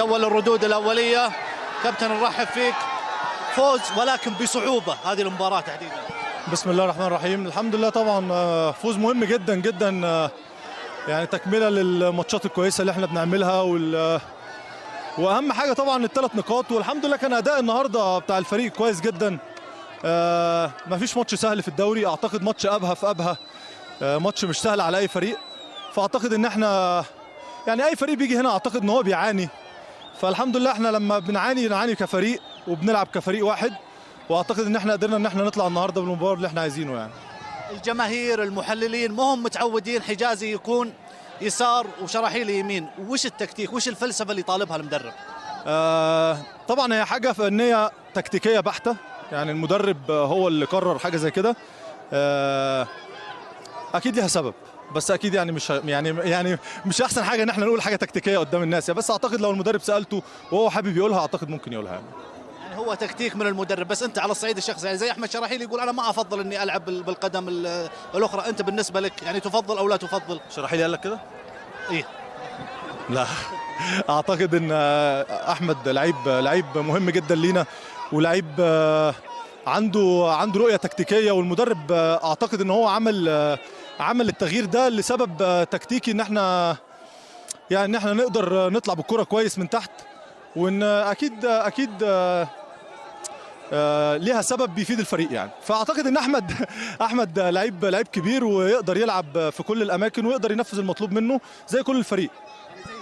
أول الردود الأولية. كابتن نرحب فيك، فوز ولكن بصعوبة هذه المباراة تحديدا. بسم الله الرحمن الرحيم. الحمد لله طبعا فوز مهم جدا جدا، يعني تكملة للماتشات الكويسة اللي احنا بنعملها واهم حاجة طبعا الثلاث نقاط، والحمد لله كان اداء النهارده بتاع الفريق كويس جدا. مفيش ماتش سهل في الدوري، اعتقد ماتش ابها في ابها، ماتش مش سهل على اي فريق. فاعتقد ان احنا يعني اي فريق بيجي هنا اعتقد ان هو بيعاني، فالحمد لله احنا لما نعاني كفريق وبنلعب كفريق واحد، واعتقد ان احنا قدرنا ان احنا نطلع النهارده بالمباراه اللي احنا عايزينه. يعني الجماهير المحللين ما هم متعودين حجازي يكون يسار وشراحيلي يمين، وش التكتيك وش الفلسفه اللي طالبها المدرب؟ طبعا هي حاجه فنيه تكتيكيه بحته، يعني المدرب هو اللي قرر حاجه زي كده. اكيد ليها سبب، بس اكيد يعني مش احسن حاجه ان احنا نقول حاجه تكتيكيه قدام الناس، بس اعتقد لو المدرب سالته وهو حابب يقولها اعتقد ممكن يقولها. يعني هو تكتيك من المدرب، بس انت على الصعيد الشخصي يعني زي احمد شراحيلي يقول انا ما افضل اني العب بالقدم الاخرى، انت بالنسبه لك يعني تفضل او لا تفضل؟ شراحيلي قال لك كده؟ ايه لا اعتقد ان احمد لعيب مهم جدا لينا، ولعيب عنده رؤيه تكتيكيه، والمدرب اعتقد ان هو عمل التغيير ده لسبب تكتيكي، ان احنا نقدر نطلع بالكره كويس من تحت، وان اكيد ليها سبب بيفيد الفريق يعني. فاعتقد ان احمد لعيب كبير، ويقدر يلعب في كل الاماكن، ويقدر ينفذ المطلوب منه زي كل الفريق.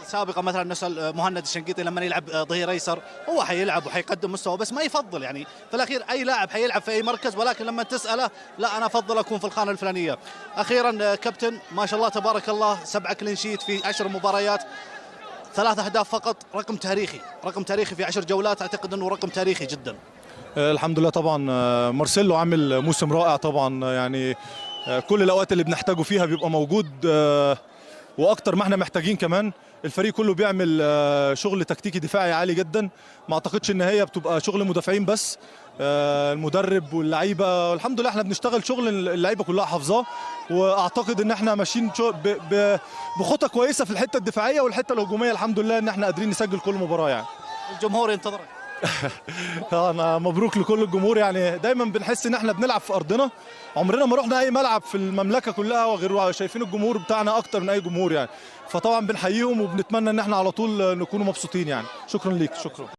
سابقا مثلا نسال مهند الشنقيطي لما يلعب ظهير ايسر، هو حيلعب وحيقدم مستوى، بس ما يفضل يعني في الاخير اي لاعب حيلعب في اي مركز، ولكن لما تساله لا انا افضل اكون في الخانه الفلانيه. اخيرا كابتن، ما شاء الله تبارك الله 7 كلين شيت في 10 مباريات، 3 أهداف فقط، رقم تاريخي في 10 جولات، اعتقد انه رقم تاريخي جدا. الحمد لله طبعا مارسيلو عامل موسم رائع طبعا، يعني كل الاوقات اللي بنحتاجه فيها بيبقى موجود، واكتر ما احنا محتاجين كمان. الفريق كله بيعمل شغل تكتيكي دفاعي عالي جدا، ما اعتقدش ان هي بتبقى شغل مدافعين بس، المدرب واللعيبه، والحمد لله احنا بنشتغل شغل اللعيبه كلها حافظاه، واعتقد ان احنا ماشيين بخطه كويسه في الحته الدفاعيه والحته الهجوميه، الحمد لله ان احنا قادرين نسجل كل مباراه يعني. الجمهور ينتظرك. انا مبروك لكل الجمهور، يعني دايما بنحس ان احنا بنلعب في ارضنا، عمرنا ما رحنا اي ملعب في المملكه كلها وغير شايفين الجمهور بتاعنا اكتر من اي جمهور يعني، فطبعا بنحييهم وبنتمنى ان احنا على طول نكونوا مبسوطين يعني. شكرا ليك. شكرا.